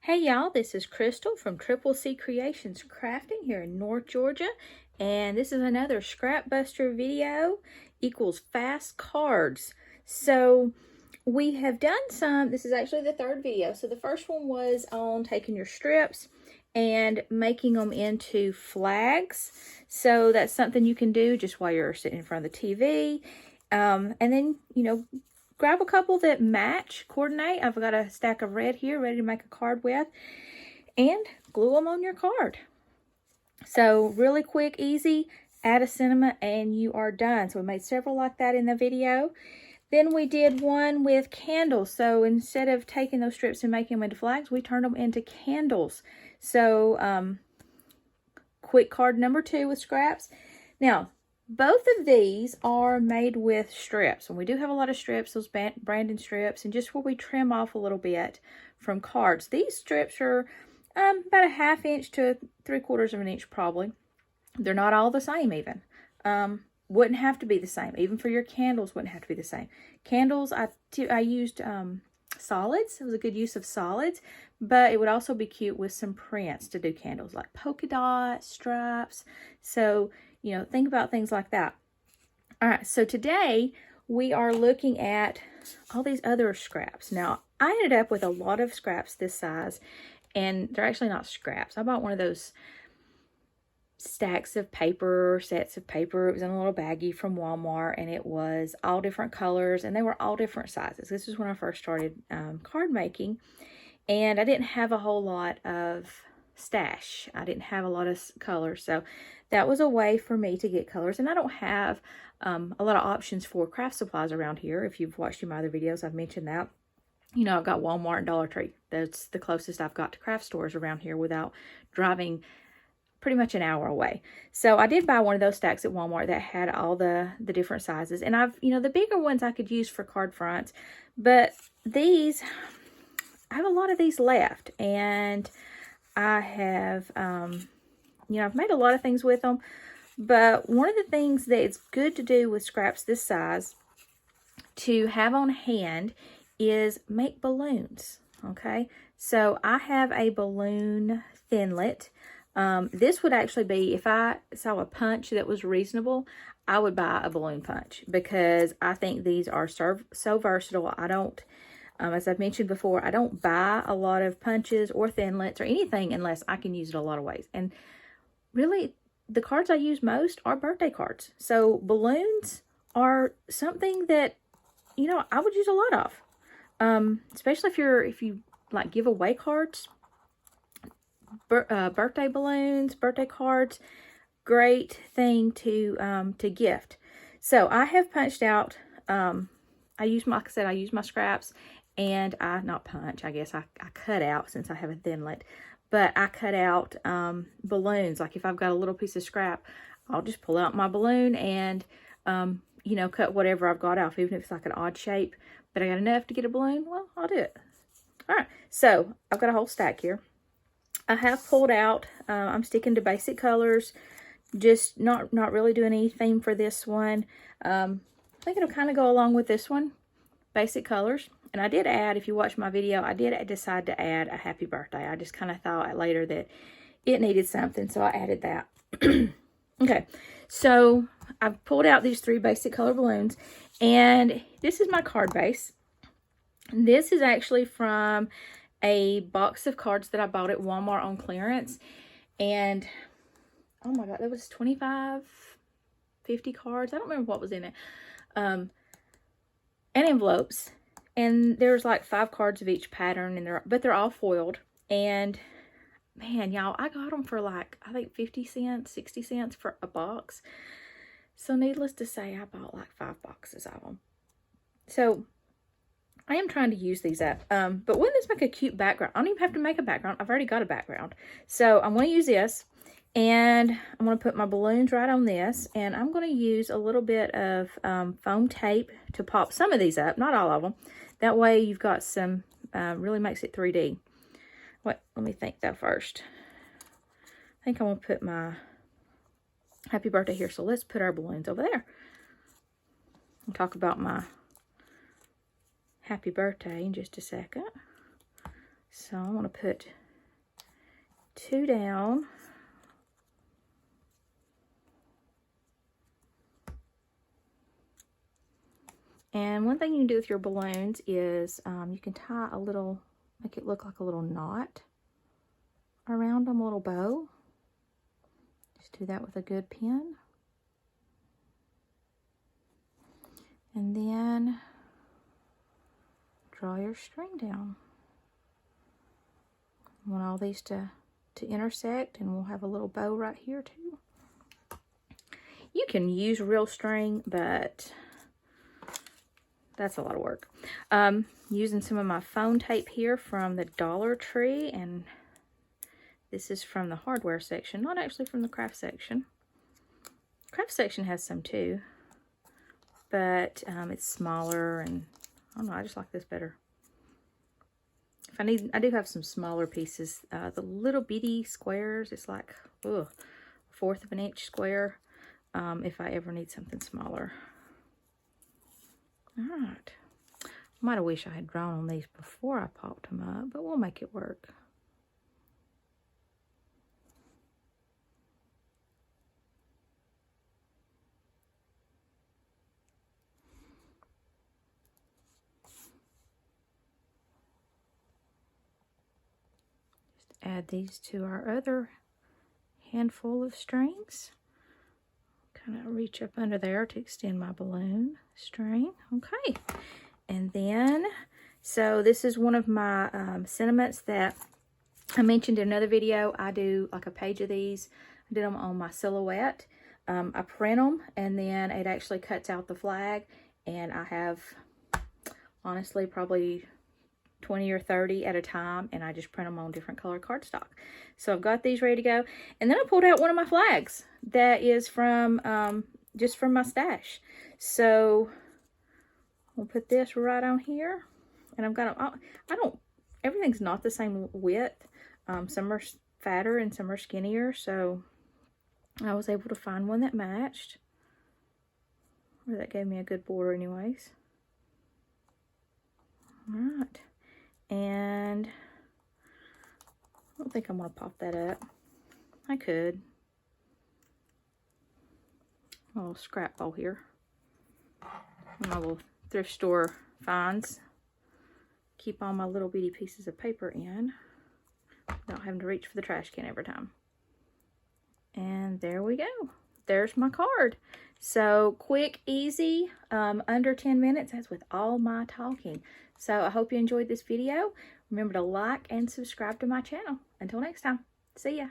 Hey y'all, this is Crystal from Triple C Creations Crafting here in North Georgia, and this is another Scrap Buster video equals fast cards. So we have done some, this is actually the third video. So the first one was on taking your strips and making them into flags. So that's something you can do just while you're sitting in front of the TV. And then, grab a couple that match, coordinate. I've got a stack of red here ready to make a card with, and glue them on your card. So really quick, easy, add a sentiment and you are done. So we made several like that in the video. Then we did one with candles. So instead of taking those strips and making them into flags, we turned them into candles. So quick card number 2 with scraps. Now, both of these are made with strips, and we do have a lot of strips, those Brandon strips, and just where we trim off a little bit from cards. These strips are about a 1/2 inch to 3/4 of an inch probably. They're not all the same even. Wouldn't have to be the same. Even for your candles, wouldn't have to be the same. Candles, I used solids. It was a good use of solids, but it would also be cute with some prints to do candles, like polka dots, stripes. So, think about things like that. All right, so today we are looking at all these other scraps. Now, I ended up with a lot of scraps this size, and they're actually not scraps. I bought one of those stacks of paper, sets of paper. It was in a little baggie from Walmart, and it was all different colors, and they were all different sizes. This was when I first started card making, and I didn't have a whole lot of stash. I didn't have a lot of colors, so that was a way for me to get colors. And I don't have a lot of options for craft supplies around here. If you've watched my other videos, I've mentioned that. I've got Walmart and Dollar Tree. That's the closest I've got to craft stores around here without driving pretty much an hour away. So I did buy one of those stacks at Walmart that had all the different sizes. And the bigger ones I could use for card fronts, but these, I have a lot of these left, and I have, I've made a lot of things with them, but one of the things that it's good to do with scraps this size to have on hand is make balloons, okay? So I have a balloon thinlet. This would actually be, if I saw a punch that was reasonable, I would buy a balloon punch, because I think these are so versatile. I don't, as I've mentioned before, I don't buy a lot of punches or thinlets or anything unless I can use it a lot of ways. And really, the cards I use most are birthday cards. So balloons are something that, I would use a lot of. Especially if you like give away cards. Birthday balloons, birthday cards, great thing to gift. So I have punched out, I use my scraps, and I cut out, since I have a thinlet, but I cut out balloons. Like if I've got a little piece of scrap, I'll just pull out my balloon and cut whatever I've got off, even if it's like an odd shape, but I got enough to get a balloon, well, I'll do it. All right, so I've got a whole stack here. I have pulled out, I'm sticking to basic colors, just not really doing anything for this one. I think it'll kind of go along with this one, basic colors. And I did add, if you watch my video, I did decide to add a happy birthday. I just kind of thought later that it needed something, so I added that. Okay, so I've pulled out these 3 basic color balloons, and this is my card base. This is actually from a box of cards that I bought at Walmart on clearance, and oh my god, there was 25, 50 cards. I don't remember what was in it. And envelopes, and there's like 5 cards of each pattern, and they're all foiled. And man, y'all, I got them for like, I think 50 cents, 60 cents for a box. So needless to say, I bought like 5 boxes of them. So I am trying to use these up, but wouldn't this make a cute background? I don't even have to make a background. I've already got a background. So I'm going to use this, and I'm going to put my balloons right on this, and I'm going to use a little bit of foam tape to pop some of these up, not all of them. That way you've got some, really makes it 3D. Let me think though first. I think I'm going to put my happy birthday here, so let's put our balloons over there. I'll talk about my happy birthday in just a second. So I want to put 2 down. And one thing you can do with your balloons is you can tie a little, make it look like a little knot around them, a little bow. Just do that with a good pin. And then draw your string down. I want all these to intersect, and we'll have a little bow right here too. You can use real string, but that's a lot of work. Using some of my phone tape here from the Dollar Tree, and this is from the hardware section, not actually from the craft section. Craft section has some too, but it's smaller, and I don't know, I just like this better. If I do have some smaller pieces. The little bitty squares, it's like, ugh, 1/4 of an inch square, if I ever need something smaller. All right. Might have wished I had drawn on these before I popped them up, but we'll make it work. Just add these to our other handful of strings. Kind of reach up under there to extend my balloon string. Okay. And then, so this is one of my sentiments that I mentioned in another video. I do like a page of these. I did them on my silhouette. I print them, and then it actually cuts out the flag. And I have, honestly, probably 20 or 30 at a time, and I just print them on different color cardstock. So I've got these ready to go. And then I pulled out one of my flags that is from, just from my stash. So we'll put this right on here. And I've got, everything's not the same width. Some are fatter and some are skinnier. So I was able to find one that matched. Or that gave me a good border anyways. All right. And I don't think I'm going to pop that up. I could. A little scrap bowl here. My little thrift store finds. Keep all my little bitty pieces of paper in without having to reach for the trash can every time. And there we go. There's my card. So quick, easy, under 10 minutes, as with all my talking. So I hope you enjoyed this video. Remember to like and subscribe to my channel. Until next time, see ya.